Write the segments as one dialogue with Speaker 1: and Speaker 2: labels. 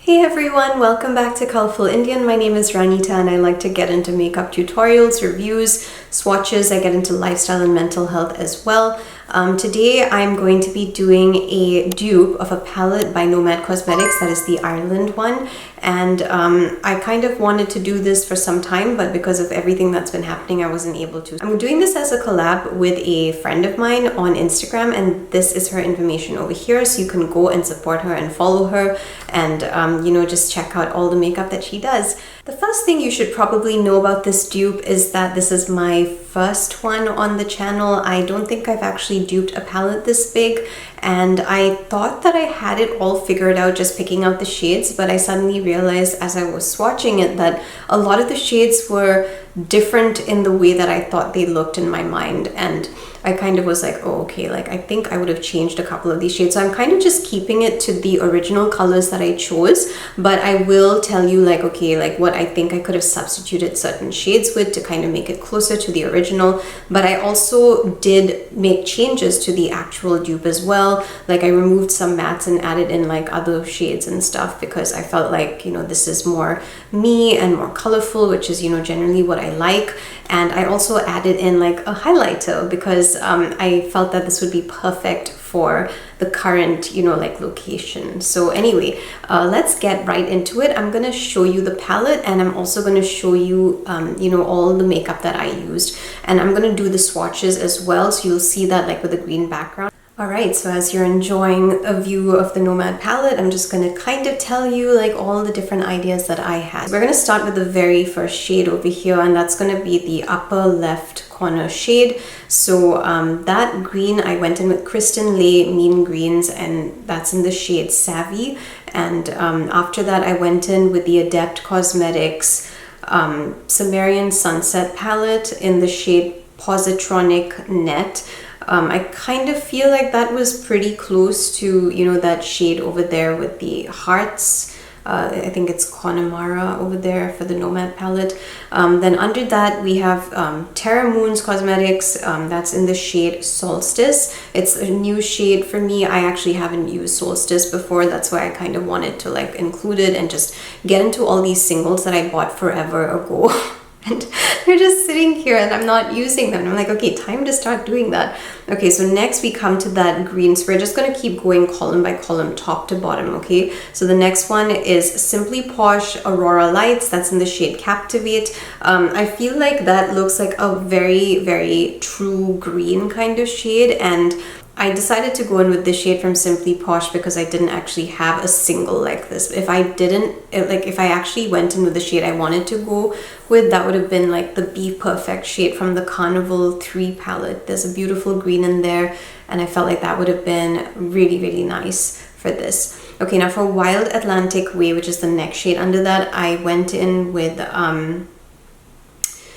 Speaker 1: Hey everyone, welcome back to Colourful Indian. My name is Ranita and I like to get into makeup tutorials, reviews, swatches. I get into lifestyle and mental health as well. Today I'm going to be doing a dupe of a palette by Nomad Cosmetics, that is the Ireland one. And I kind of wanted to do this for some time, but because of everything that's been happening, I wasn't able to. I'm doing this as a collab with a friend of mine on Instagram, and this is her information over here, so you can go and support her and follow her and you know, just check out all the makeup that she does. The first thing you should probably know about this dupe is that this is my first one on the channel. I don't think I've actually duped a palette this big, and I thought that I had it all figured out just picking out the shades, but I suddenly realized as I was swatching it that a lot of the shades were different in the way that I thought they looked in my mind, and I kind of was like, oh, okay, like I think I would have changed a couple of these shades. So I'm kind of just keeping it to the original colors that I chose, but I will tell you like, okay, like what I think I could have substituted certain shades with to kind of make it closer to the original. But I also did make changes to the actual dupe as well. Like I removed some mattes and added in like other shades and stuff because I felt like, you know, this is more me and more colorful, which is, you know, generally what I like. And I also added in like a highlighter because I felt that this would be perfect for the current, you know, like location. So anyway, let's get right into it. I'm gonna show you the palette, and I'm also gonna show you, you know, all the makeup that I used. And I'm gonna do the swatches as well, so you'll see that like with the green background. Alright, so as you're enjoying a view of the Nomad palette, I'm just going to kind of tell you like all the different ideas that I had. We're going to start with the very first shade over here, and that's going to be the upper left corner shade. So that green, I went in with Kristen Lay Mean Greens, and that's in the shade Savvy. And after that, I went in with the Adept Cosmetics Sumerian Sunset palette in the shade Positronic Net. I kind of feel like that was pretty close to, you know, that shade over there with the hearts. I think it's Connemara over there for the Nomad palette. Then under that we have Terra Moon's Cosmetics. That's in the shade Solstice. It's a new shade for me. I actually haven't used Solstice before. That's why I kind of wanted to like include it and just get into all these singles that I bought forever ago. And they're just sitting here and I'm not using them. I'm like, okay, time to start doing that. Okay, so next we come to that green. So we're just going to keep going column by column, top to bottom, okay? So the next one is Simply Posh Aurora Lights. That's in the shade Captivate. I feel like that looks like a very, very true green kind of shade, and I decided to go in with this shade from Simply Posh because I didn't actually have a single like this. If I didn't, like if I actually went in with the shade I wanted to go with, that would have been like the Be Perfect shade from the Carnival 3 palette. There's a beautiful green in there, and I felt like that would have been really, really nice for this. Okay, now for Wild Atlantic Way, which is the next shade under that, I went in with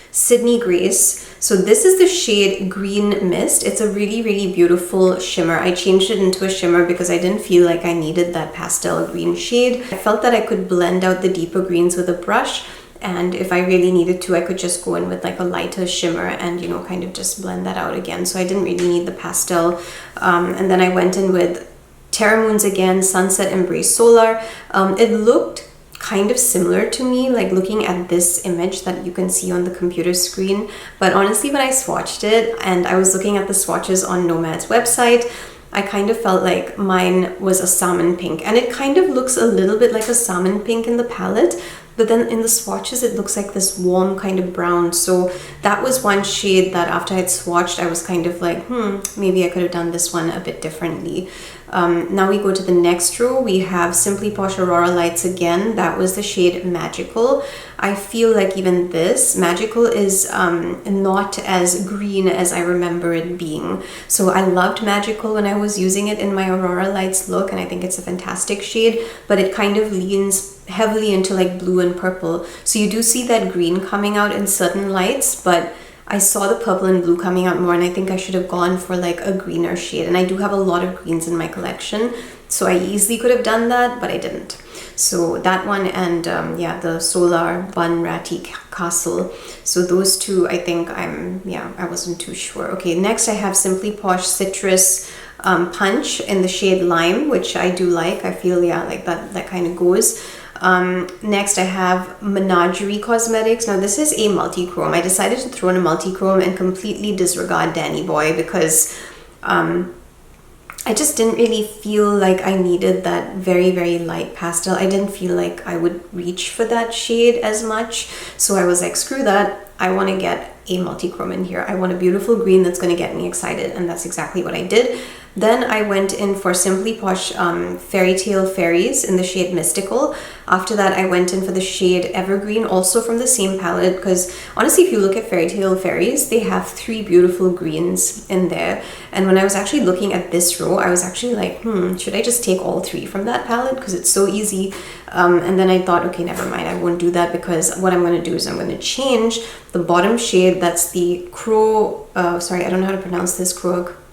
Speaker 1: Sydney Grace. So this is the shade Green Mist. It's a really, really beautiful shimmer. I changed it into a shimmer because I didn't feel like I needed that pastel green shade. I felt that I could blend out the deeper greens with a brush, and if I really needed to, I could just go in with like a lighter shimmer and, you know, kind of just blend that out again. So I didn't really need the pastel. And then I went in with Terra Moon's again, Sunset Embrace Solar. It looked kind of similar to me, like looking at this image that you can see on the computer screen, but honestly when I swatched it and I was looking at the swatches on Nomad's website, I kind of felt like mine was a salmon pink, and it kind of looks a little bit like a salmon pink in the palette, but then in the swatches it looks like this warm kind of brown. So that was one shade that after I'd swatched I was kind of like, maybe I could have done this one a bit differently. Now we go to the next row. We have Simply Posh Aurora Lights again. That was the shade Magical. I feel like even this Magical is not as green as I remember it being. So I loved Magical when I was using it in my Aurora Lights look, and I think it's a fantastic shade, but it kind of leans heavily into like blue and purple. So you do see that green coming out in certain lights, but I saw the purple and blue coming out more, and I think I should have gone for like a greener shade. And I do have a lot of greens in my collection, so I easily could have done that, but I didn't. So that one, and yeah, the Solar Bun Ratty Castle. So those two, I think I wasn't too sure. Okay, next I have Simply Posh Citrus Punch in the shade Lime, which I do like. I feel, yeah, like that kind of goes. Next I have Menagerie Cosmetics. Now this is a multichrome. I decided to throw in a multichrome and completely disregard Danny Boy because I just didn't really feel like I needed that very light pastel. I didn't feel like I would reach for that shade as much. So I was like, screw that. I want to get a multichrome in here. I want a beautiful green that's going to get me excited. And that's exactly what I did. Then I went in for Simply Posh Fairy Tale Fairies in the shade Mystical. After that, I went in for the shade Evergreen, also from the same palette, because honestly, if you look at Fairy Tale Fairies, they have 3 beautiful greens in there. And when I was actually looking at this row, I was actually like, should I just take all 3 from that palette? Because it's so easy. And then I thought, okay, never mind, I won't do that, because what I'm going to do is I'm going to change the bottom shade. That's the sorry, I don't know how to pronounce this,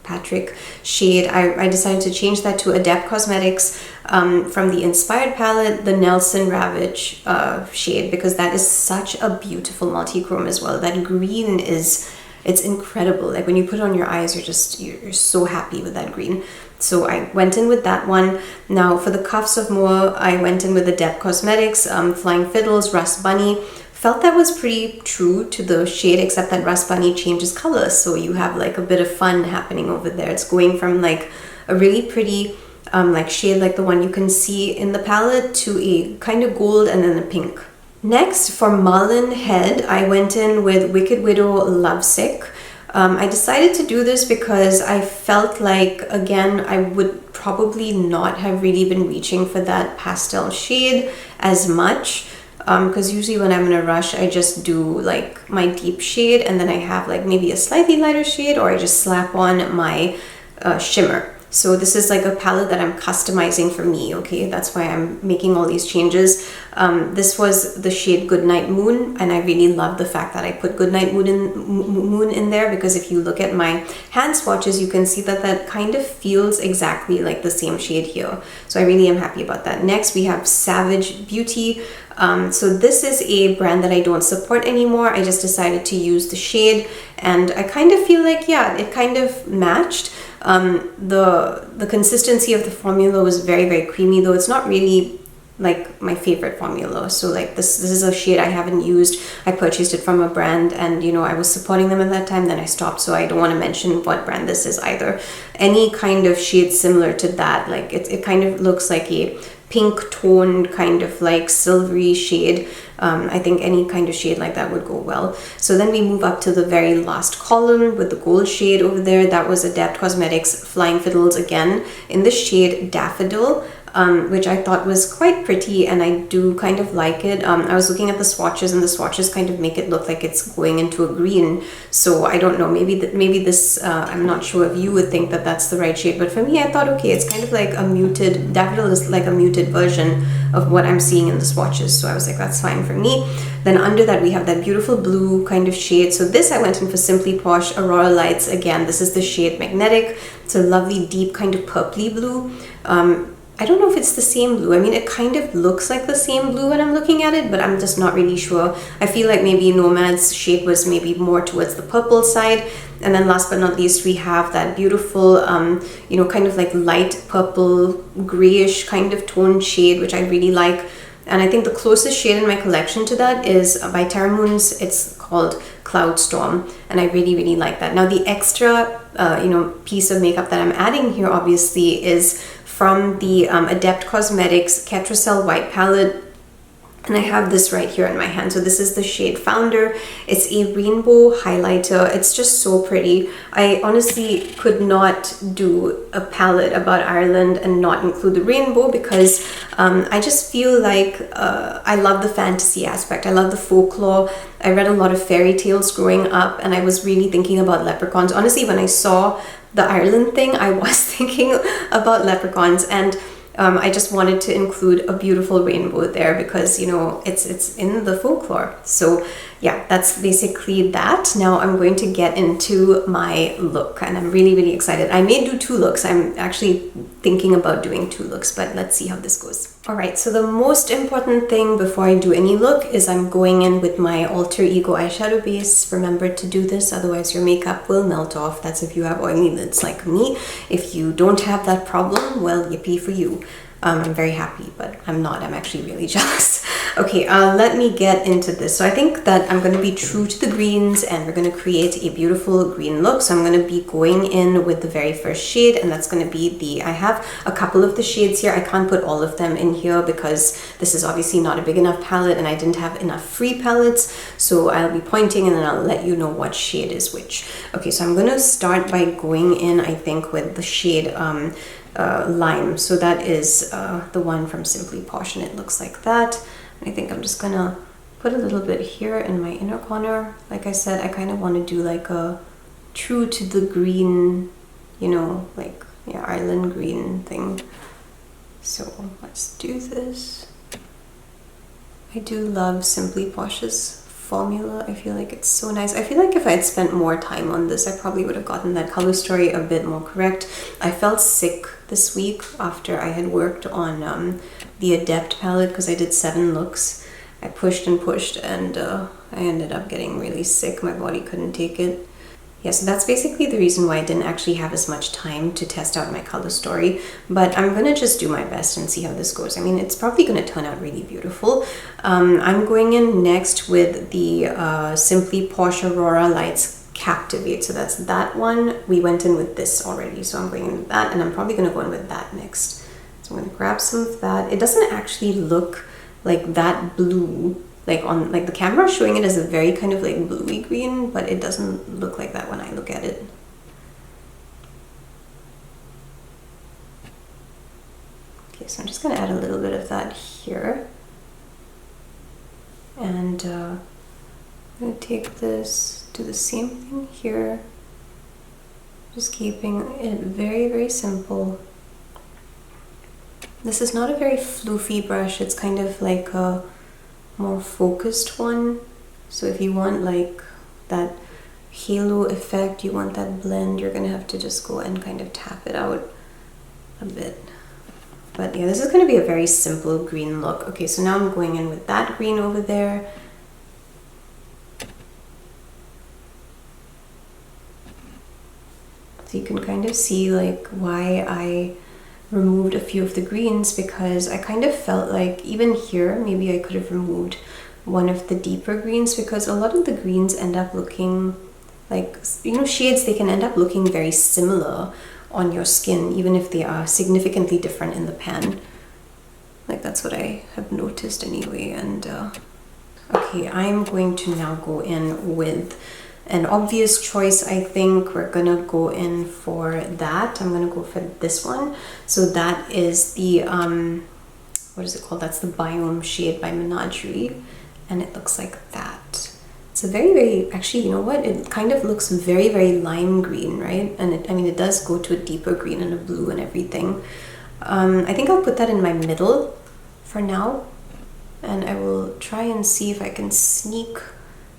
Speaker 1: Patrick shade. I decided to change that to Adept Cosmetics from the Inspired palette, the Nelson Ravage shade, because that is such a beautiful multi-chrome as well. That green it's incredible. Like when you put it on your eyes, you're so happy with that green. So I went in with that one. Now for the Cuffs of Moor, I went in with Adept Cosmetics, Flying Fiddles, Rust Bunny. Felt that was pretty true to the shade, except that Rust Bunny changes color, so you have like a bit of fun happening over there. It's going from like a really pretty like shade like the one you can see in the palette to a kind of gold and then a pink. Next, for Marlin Head, I went in with Wicked Widow Lovesick. I decided to do this because I felt like, again, I would probably not have really been reaching for that pastel shade as much. Because usually when I'm in a rush, I just do like my deep shade and then I have like maybe a slightly lighter shade, or I just slap on my shimmer. So this is like a palette that I'm customizing for me, okay? That's why I'm making all these changes. This was the shade Goodnight Moon, and I really love the fact that I put Goodnight Moon in there, because if you look at my hand swatches, you can see that that kind of feels exactly like the same shade here. So I really am happy about that. Next, we have Savage Beauty. So this is a brand that I don't support anymore. I just decided to use the shade, and I kind of feel like, yeah, it kind of matched. The consistency of the formula was very creamy, though it's not really like my favorite formula. So like this is a shade I haven't used. I purchased it from a brand, and you know, I was supporting them at that time, then I stopped, so I don't want to mention what brand this is either. Any kind of shade similar to that, like it kind of looks like a pink toned kind of like silvery shade. I think any kind of shade like that would go well. So then we move up to the very last column with the gold shade over there. That was Adept Cosmetics Flying Fiddles, again in the shade Daffodil, which I thought was quite pretty, and I do kind of like it. I was looking at the swatches, and the swatches kind of make it look like it's going into a green. So I don't know, maybe this, I'm not sure if you would think that that's the right shade, but for me, I thought, okay, it's kind of like a muted, Daffodil is like a muted version of what I'm seeing in the swatches. So I was like, that's fine for me. Then under that, we have that beautiful blue kind of shade. So this I went in for Simply Posh Aurora Lights. Again, this is the shade Magnetic. It's a lovely deep kind of purpley blue. I don't know if it's the same blue. I mean, it kind of looks like the same blue when I'm looking at it, but I'm just not really sure. I feel like maybe Nomad's shade was maybe more towards the purple side. And then last but not least, we have that beautiful, you know, kind of like light purple, grayish kind of toned shade, which I really like. And I think the closest shade in my collection to that is by Terra Moons. It's called Cloud Storm, and I really like that. Now the extra, you know, piece of makeup that I'm adding here obviously is from the Adept Cosmetics Ketracel White Palette, and I have this right here in my hand. So this is the shade Founder. It's a rainbow highlighter. It's just so pretty. I honestly could not do a palette about Ireland and not include the rainbow, because I just feel like I love the fantasy aspect. I love the folklore. I read a lot of fairy tales growing up, and I was really thinking about leprechauns. Honestly, when I saw the Ireland thing, I was thinking about leprechauns, and I just wanted to include a beautiful rainbow there because, you know, it's in the folklore. So yeah, that's basically that. Now I'm going to get into my look, and I'm really excited. I may do 2 looks. I'm actually thinking about doing 2 looks, but let's see how this goes. All right, so the most important thing before I do any look is I'm going in with my Alter Ego eyeshadow base. Remember to do this, otherwise your makeup will melt off. That's if you have oily lids like me. If you don't have that problem, well, yippee for you. I'm very happy, but I'm not. I'm actually really jealous. Okay, let me get into this. So I think that I'm going to be true to the greens and we're going to create a beautiful green look. So I'm going to be going in with the very first shade, and that's going to be the, I have a couple of the shades here. I can't put all of them in here because this is obviously not a big enough palette and I didn't have enough free palettes. So I'll be pointing and then I'll let you know what shade is which. Okay, so I'm going to start by going in, I think, with the shade Lime. So that is the one from Simply Posh, and it looks like that. I think I'm just gonna put a little bit here in my inner corner. Like I said, I kind of want to do like a true to the green, you know, like, yeah, Ireland green thing. So let's do this. I do love Simply Posh's formula. I feel like it's so nice. I feel like if I had spent more time on this, I probably would have gotten that color story a bit more correct. I felt sick this week after I had worked on the Adept palette because I did 7 looks. I pushed and pushed and I ended up getting really sick. My body couldn't take it. Yeah, so that's basically the reason why I didn't actually have as much time to test out my color story, but I'm gonna just do my best and see how this goes. I mean, it's probably gonna turn out really beautiful. I'm going in next with the Simply Posh Aurora Lights Captivate. So that's that one. We went in with this already, so I'm going in with that, and I'm probably gonna go in with that next. So I'm gonna grab some of that. It doesn't actually look like that blue. Like on the camera showing it as a very kind of like bluey green, but it doesn't look like that when I look at it. Okay, so I'm just gonna add a little bit of that here. And I'm gonna take this, do the same thing here. Just keeping it very, very simple. This is not a very floofy brush, it's kind of like a more focused one. So if you want like that halo effect, you want that blend, you're gonna have to just go and kind of tap it out a bit. But yeah, this is gonna be a very simple green look. Okay, so now I'm going in with that green over there. So you can kind of see like why I removed a few of the greens, because I kind of felt like even here maybe I could have removed one of the deeper greens, because a lot of the greens end up looking like, you know, shades, they can end up looking very similar on your skin even if they are significantly different in the pan. Like that's what I have noticed anyway. And okay, I'm going to now go in with an obvious choice. I think we're gonna go in for that. I'm gonna go for this one. So that is the what is it called? That's the Biome shade by Menagerie, and it looks like that. It's a very, very, actually, you know what? It kind of looks very, very lime green, right? And it, I mean, it does go to a deeper green and a blue and everything. I think I'll put that in my middle for now, and I will try and see if I can sneak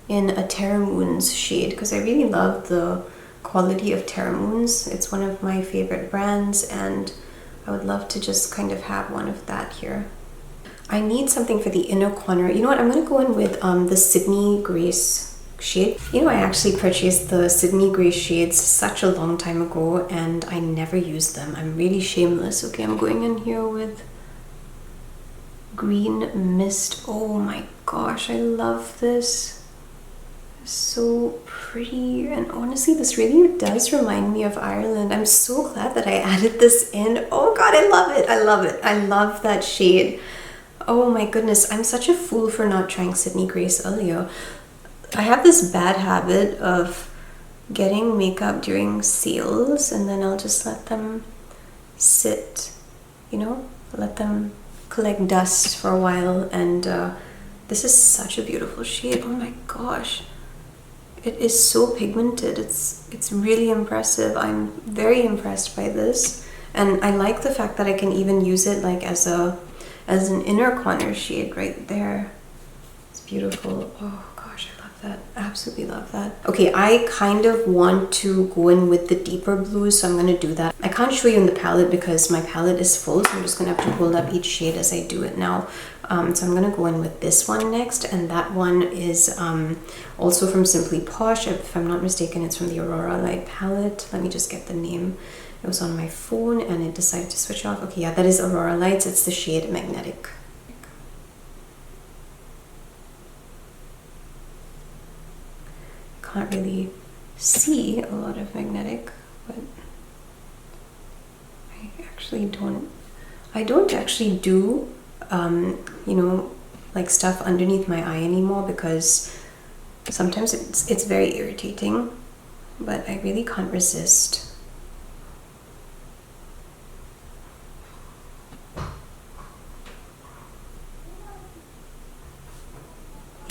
Speaker 1: in a Terra Moons shade, because I really love the quality of Terra Moons. It's one of my favorite brands, and I would love to just kind of have one of that here. I need something for the inner corner. You know what? I'm going to go in with the Sydney Grace shade. You know, I actually purchased the Sydney Grace shades such a long time ago, and I never used them. I'm really shameless. Okay, I'm going in here with Green Mist. Oh my gosh, I love this. So pretty, and honestly this really does remind me of Ireland. I'm so glad that I added this in. Oh god, I love it. I love it. I love that shade. Oh my goodness, I'm such a fool for not trying Sydney Grace earlier. I have this bad habit of getting makeup during sales and then I'll just let them sit, you know, let them collect dust for a while. And this is such a beautiful shade. Oh my gosh. It is so pigmented. It's really impressive. I'm very impressed by this, and I like the fact that I can even use it like as an inner corner shade right there. It's beautiful. Oh gosh, I love that. Absolutely love that. Okay, I kind of want to go in with the deeper blues, so I'm gonna do that. I can't show you in the palette because my palette is full, so I'm just gonna have to hold up each shade as I do it now. So I'm gonna go in with this one next, and that one is also from Simply Posh. If I'm not mistaken, it's from the Aurora Light palette. Let me just get the name. It was on my phone and it decided to switch off. Okay, yeah, that is Aurora Lights. It's the shade Magnetic. Can't really see a lot of Magnetic, but I don't actually do you know, like stuff underneath my eye anymore, because sometimes it's very irritating, but I really can't resist.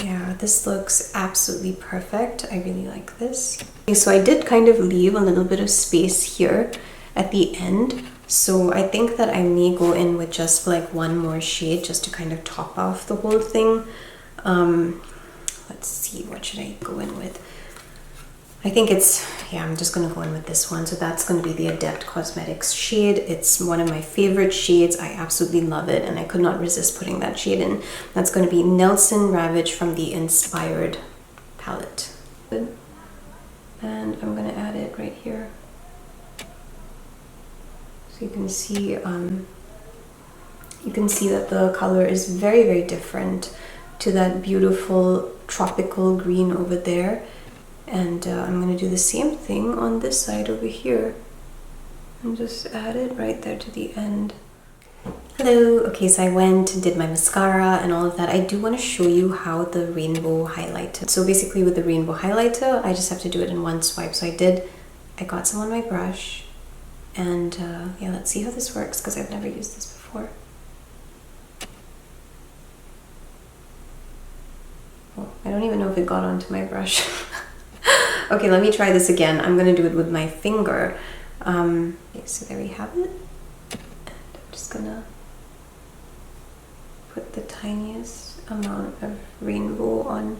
Speaker 1: Yeah, this looks absolutely perfect. I really like this. Okay, so I did kind of leave a little bit of space here at the end. So I think that I may go in with just like one more shade just to kind of top off the whole thing. Let's see, what should I go in with? I think I'm just gonna go in with this one. So that's gonna be the Adept Cosmetics shade. It's one of my favorite shades. I absolutely love it and I could not resist putting that shade in. That's gonna be Nelson Ravage from the Inspired palette. And I'm gonna add it right here. So you can see that the color is very, very different to that beautiful tropical green over there. And I'm going to do the same thing on this side over here and just add it right there to the end. Hello. Okay, so I went and did my mascara and all of that. I do want to show you how the rainbow highlighter. So basically with the rainbow highlighter, I just have to do it in one swipe. So I got some on my brush. And yeah, let's see how this works, because I've never used this before. Oh, I don't even know if it got onto my brush. Okay, let me try this again. I'm gonna do it with my finger. Okay, so there we have it. And I'm just gonna put the tiniest amount of rainbow on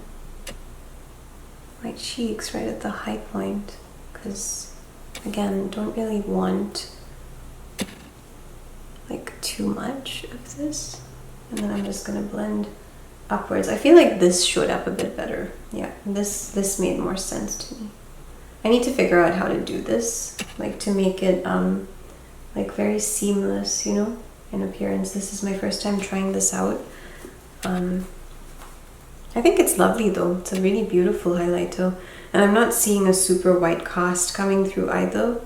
Speaker 1: my cheeks right at the high point, because again, don't really want like too much of this. And then I'm just gonna blend upwards. I feel like this showed up a bit better. Yeah, this made more sense to me. I need to figure out how to do this, like to make it like very seamless, you know, in appearance. This is my first time trying this out. I think it's lovely though. It's a really beautiful highlighter. And I'm not seeing a super white cast coming through either.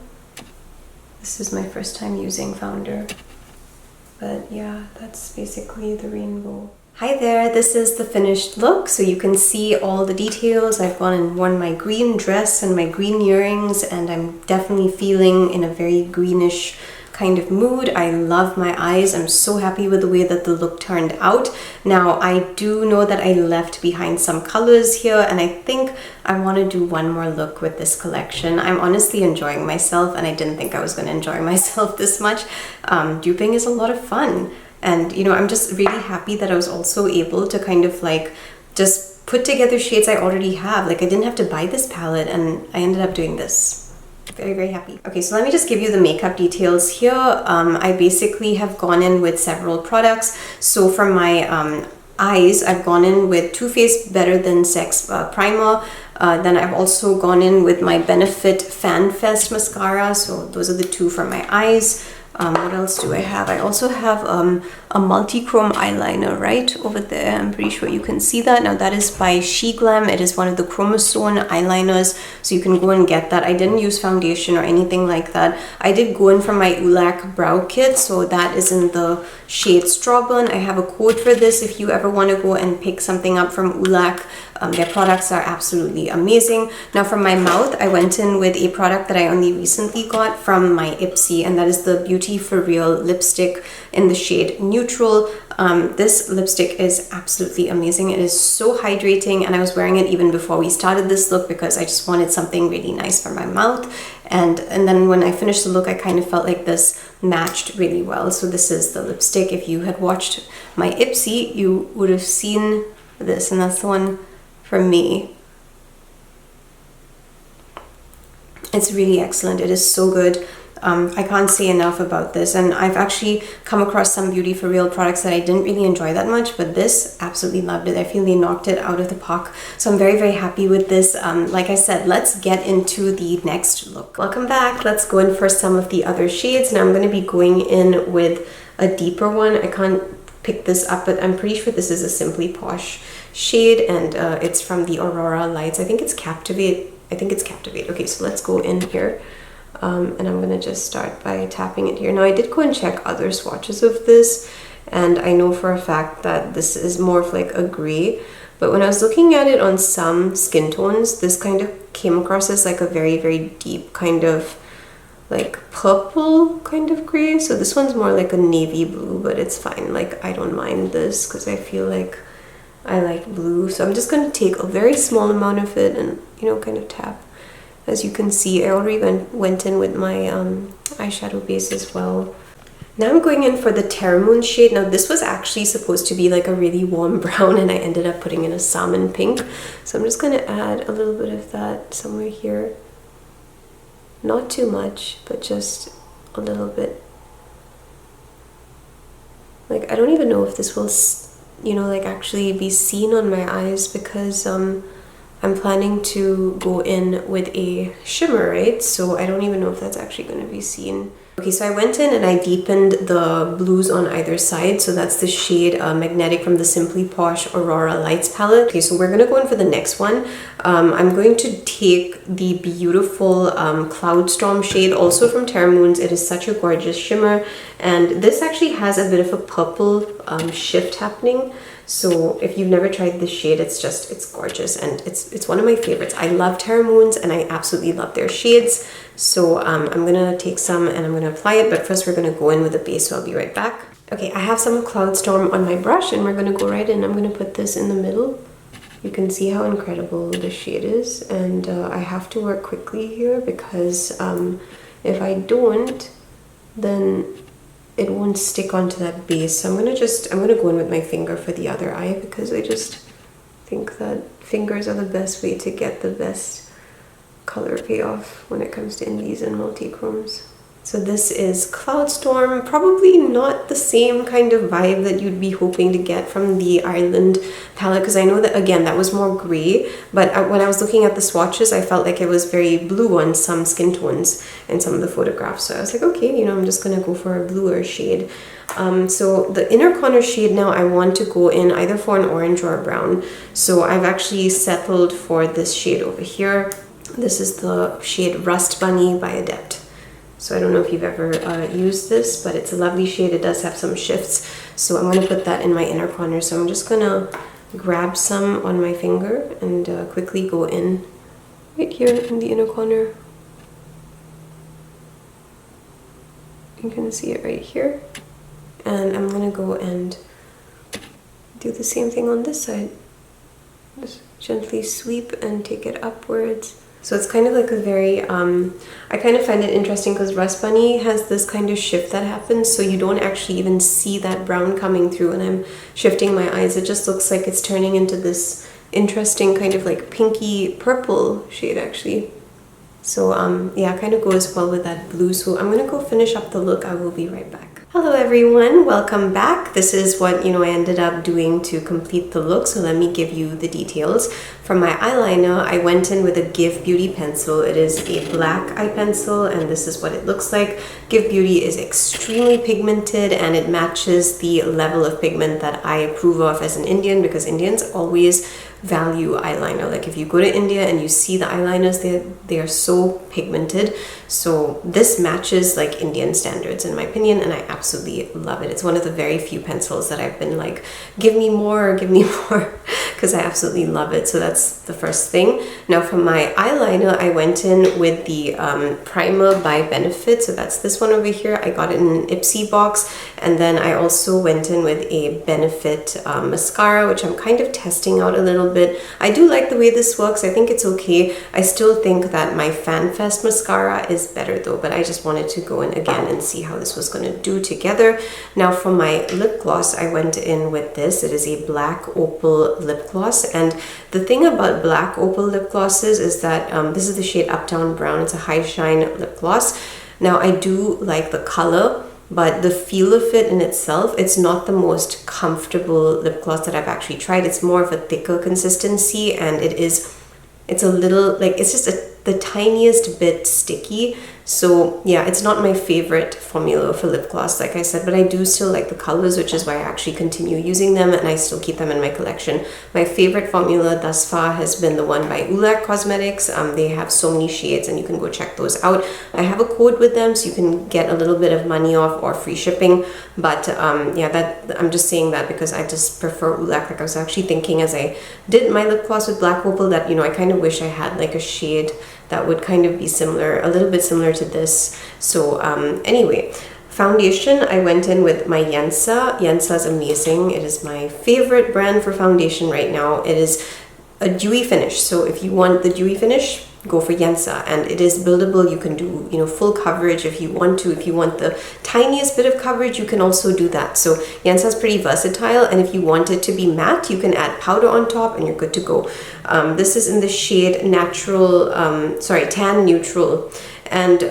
Speaker 1: This is my first time using Founder. But yeah, that's basically the rainbow. Hi there, this is the finished look. So you can see all the details. I've gone and worn my green dress and my green earrings, and I'm definitely feeling in a very greenish kind of mood. I love my eyes. I'm so happy with the way that the look turned out. Now, I do know that I left behind some colors here, and I think I want to do one more look with this collection. I'm honestly enjoying myself, and I didn't think I was going to enjoy myself this much. Duping is a lot of fun. And, you know, I'm just really happy that I was also able to kind of like just put together shades I already have. Like, I didn't have to buy this palette, and I ended up doing this. Very, very happy. Okay, so let me just give you the makeup details here. I basically have gone in with several products. So for my eyes, I've gone in with Too Faced Better Than Sex primer. Then I've also gone in with my Benefit Fan Fest mascara. So those are the two for my eyes. What else do I have? I also have a multi-chrome eyeliner right over there. I'm pretty sure you can see that. Now that is by She Glam. It is one of the chromosome eyeliners, so you can go and get that. I didn't use foundation or anything like that. I did go in for my Ulac brow kit, so that is in the shade Strawburn. I have a code for this if you ever want to go and pick something up from Ulac. Their products are absolutely amazing. Now for my mouth, I went in with a product that I only recently got from my Ipsy, and that is the Beauty For Real lipstick in the shade Neutral. This lipstick is absolutely amazing. It is so hydrating, and I was wearing it even before we started this look because I just wanted something really nice for my mouth. And then when I finished the look, I kind of felt like this matched really well. So this is the lipstick. If you had watched my Ipsy, you would have seen this, and that's the one for me. It's really excellent. It is so good. I can't say enough about this, and I've actually come across some Beauty for Real products that I didn't really enjoy that much, but this, absolutely loved it. I feel they knocked it out of the park, so I'm very, very happy with this. Like I said, let's get into the next look. Welcome back. Let's go in for some of the other shades. Now I'm going to be going in with a deeper one. I can't pick this up, but I'm pretty sure this is a Simply Posh shade, and it's from the Aurora Lights. I think it's Captivate. Okay, so let's go in here, and I'm gonna just start by tapping it here. Now I did go and check other swatches of this, and I know for a fact that this is more of like a gray, but when I was looking at it on some skin tones, this kind of came across as like a very, very deep kind of like purple kind of gray. So this one's more like a navy blue, but it's fine. Like, I don't mind this because I feel like I like blue. So I'm just going to take a very small amount of it and, you know, kind of tap. As you can see, I already went in with my eyeshadow base as well. Now I'm going in for the Terra Moon shade. Now this was actually supposed to be like a really warm brown, and I ended up putting in a salmon pink. So I'm just going to add a little bit of that somewhere here. Not too much, but just a little bit. Like, I don't even know if this will, you know, like actually be seen on my eyes, because I'm planning to go in with a shimmer, right? So I don't even know if that's actually going to be seen. Okay, so I went in and I deepened the blues on either side. So that's the shade Magnetic from the Simply Posh Aurora Lights palette. Okay, so we're going to go in for the next one. I'm going to take the beautiful Cloud Storm shade, also from Terra Moons. It is such a gorgeous shimmer, and this actually has a bit of a purple shift happening. So if you've never tried this shade, it's gorgeous, and it's one of my favorites. I love Terra Moons, and I absolutely love their shades. So I'm gonna take some and I'm gonna apply it, but first we're gonna go in with the base, so I'll be right back. Okay, I have some Cloud Storm on my brush, and we're gonna go right in. I'm gonna put this in the middle. You can see how incredible the shade is, and I have to work quickly here because if I don't, then it won't stick onto that base. So I'm gonna go in with my finger for the other eye, because I just think that fingers are the best way to get the best color payoff when it comes to indies and multi-chromes. So this is Cloud Storm, probably not the same kind of vibe that you'd be hoping to get from the Ireland palette, because I know that, again, that was more gray, but when I was looking at the swatches, I felt like it was very blue on some skin tones in some of the photographs. So I was like, okay, you know, I'm just gonna go for a bluer shade. So the inner corner shade now, I want to go in either for an orange or a brown. So I've actually settled for this shade over here. This is the shade Rust Bunny by Adept. So I don't know if you've ever used this, but it's a lovely shade. It does have some shifts. So I'm going to put that in my inner corner. So I'm just going to grab some on my finger and quickly go in right here in the inner corner. You can see it right here. And I'm going to go and do the same thing on this side. Just gently sweep and take it upwards. So it's kind of like a very, I kind of find it interesting because Rust Bunny has this kind of shift that happens, so you don't actually even see that brown coming through when I'm shifting my eyes. It just looks like it's turning into this interesting kind of like pinky purple shade actually. So yeah, kind of goes well with that blue. So I'm gonna go finish up the look. I will be right back. Hello everyone, welcome back. This is what, you know, I ended up doing to complete the look, so let me give you the details. For my eyeliner, I went in with a Give Beauty pencil. It is a black eye pencil, and this is what it looks like. Give Beauty is extremely pigmented, and it matches the level of pigment that I approve of as an Indian, because Indians always value eyeliner. Like if you go to India and you see the eyeliners, they are so pigmented. So this matches like Indian standards in my opinion, and I absolutely love it. It's one of the very few pencils that I've been like, give me more, because I absolutely love it. So that's the first thing. Now for my eyeliner, I went in with the primer by Benefit. So that's this one over here. I got it in an Ipsy box, and then I also went in with a Benefit mascara, which I'm kind of testing out a little bit. I do like the way this works. I think it's okay. I still think that my FanFest mascara is better though, but I just wanted to go in again and see how this was going to do together. Now for my lip gloss, I went in with this. It is a black opal lip gloss, and the thing about black opal lip glosses is that this is the shade Uptown Brown. It's a high shine lip gloss. Now I do like the color, but the feel of it in itself, it's not the most comfortable lip gloss that I've actually tried. It's more of a thicker consistency, and it's a little, like, it's just the tiniest bit sticky. So yeah, it's not my favorite formula for lip gloss, like I said, but I do still like the colors, which is why I actually continue using them, and I still keep them in my collection. My favorite formula thus far has been the one by ULAC Cosmetics. They have so many shades, and you can go check those out. I have a code with them, so you can get a little bit of money off or free shipping. But yeah, that I'm just saying that because I just prefer ULAC. Like, I was actually thinking as I did my lip gloss with Black Opal that, you know, I kind of wish I had like a shade that would kind of be similar, a little bit similar to this. So anyway, foundation, I went in with my Yensa. Yensa is amazing. It is my favorite brand for foundation right now. It is a dewy finish. So if you want the dewy finish, go for Yensa, and it is buildable. You can do, you know, full coverage if you want to. If you want the tiniest bit of coverage, you can also do that. So Yensa is pretty versatile, and if you want it to be matte, you can add powder on top and you're good to go. This is in the shade natural, tan neutral, and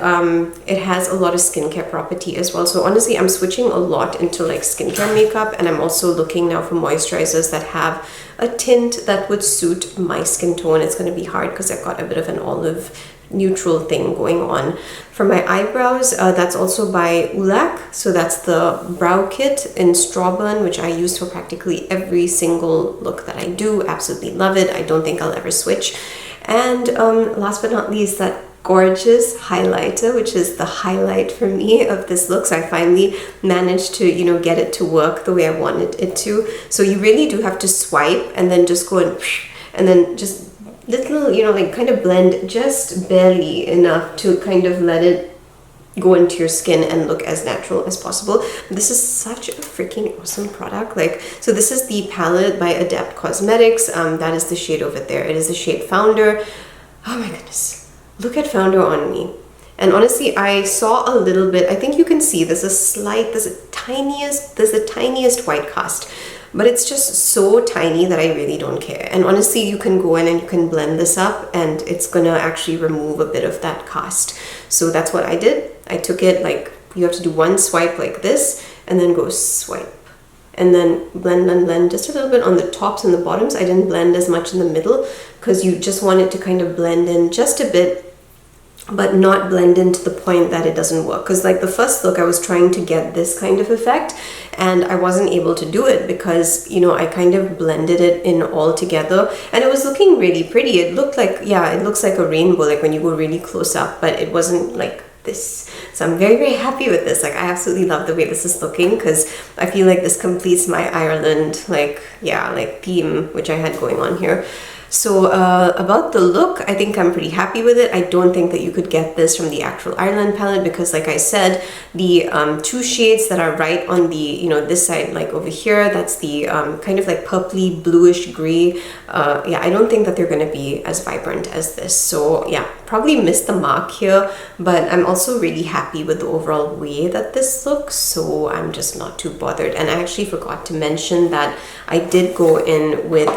Speaker 1: it has a lot of skincare property as well. So honestly, I'm switching a lot into like skincare makeup, and I'm also looking now for moisturizers that have a tint that would suit my skin tone. It's going to be hard because I've got a bit of an olive neutral thing going on. For my eyebrows, that's also by ULAC. So that's the brow kit in Strawburn, which I use for practically every single look that I do. Absolutely love it. I don't think I'll ever switch. And last but not least, that gorgeous highlighter, which is the highlight for me of this look. So I finally managed to, you know, get it to work the way I wanted it to. So you really do have to swipe and then just go and then just little, you know, like kind of blend just barely enough to kind of let it go into your skin and look as natural as possible. This is such a freaking awesome product. Like, so this is the palette by Adept Cosmetics. That is the shade over there. It is the shade Founder. Oh my goodness. Look at Founder on me. And honestly, I saw a little bit, I think you can see there's the tiniest white cast, but it's just so tiny that I really don't care. And honestly, you can go in and you can blend this up, and it's gonna actually remove a bit of that cast. So that's what I did. I took it, like, you have to do one swipe like this, and then go swipe. And then blend just a little bit on the tops and the bottoms. I didn't blend as much in the middle because you just want it to kind of blend in just a bit, but not blend in to the point that it doesn't work. Because like the first look, I was trying to get this kind of effect, and I wasn't able to do it because, you know, I kind of blended it in all together, and it was looking really pretty. It looked like, yeah, it looks like a rainbow, like when you go really close up, but it wasn't like this. So I'm very, very happy with this. Like, I absolutely love the way this is looking because I feel like this completes my Ireland, like, yeah, like theme, which I had going on here. So about the look, I think I'm pretty happy with it. I don't think that you could get this from the actual Ireland palette because, like I said, the two shades that are right on the, you know, this side, like over here, that's the kind of like purpley bluish gray. Yeah, I don't think that they're going to be as vibrant as this. So yeah, probably missed the mark here, but I'm also really happy with the overall way that this looks. So I'm just not too bothered. And I actually forgot to mention that I did go in with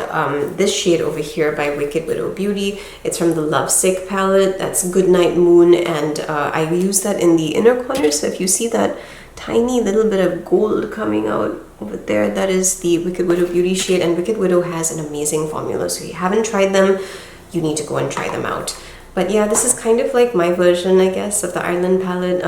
Speaker 1: this shade over here by Wicked Widow Beauty. It's from the Lovesick palette. That's Goodnight Moon, and I use that in the inner corner. So if you see that tiny little bit of gold coming out over there, that is the Wicked Widow Beauty shade, and Wicked Widow has an amazing formula. So if you haven't tried them, you need to go and try them out. But yeah, this is kind of like my version, I guess, of the Ireland palette.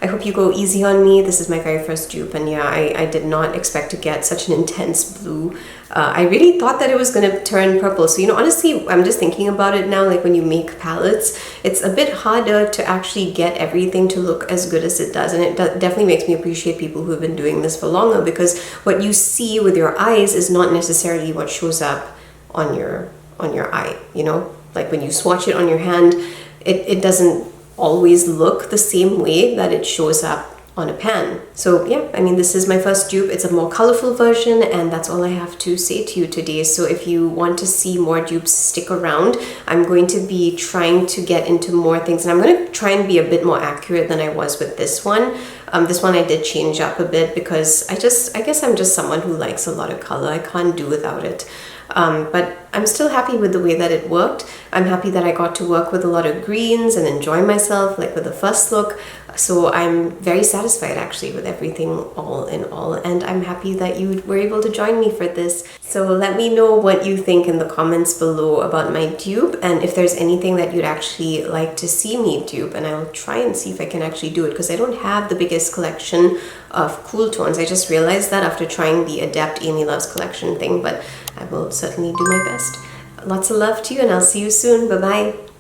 Speaker 1: I hope you go easy on me. This is my very first dupe, and yeah, I did not expect to get such an intense blue. I really thought that it was going to turn purple. So, you know, honestly, I'm just thinking about it now, like when you make palettes, it's a bit harder to actually get everything to look as good as it does. And it definitely makes me appreciate people who have been doing this for longer, because what you see with your eyes is not necessarily what shows up on your eye, you know? Like when you swatch it on your hand, it doesn't always look the same way that it shows up on a pan. So yeah, I mean, this is my first dupe. It's a more colorful version, and that's all I have to say to you today. So if you want to see more dupes, stick around. I'm going to be trying to get into more things, and I'm going to try and be a bit more accurate than I was with this one. This one I did change up a bit because I guess I'm just someone who likes a lot of color. I can't do without it. but I'm still happy with the way that it worked. I'm happy that I got to work with a lot of greens and enjoy myself, like with the first look. So I'm very satisfied actually with everything all in all, and I'm happy that you were able to join me for this. So let me know what you think in the comments below about my dupe, and if there's anything that you'd actually like to see me dupe, and I'll try and see if I can actually do it, because I don't have the biggest collection of cool tones. I just realized that after trying the Adept Amy Loves collection thing, but I will certainly do my best. Lots of love to you, and I'll see you soon. Bye bye.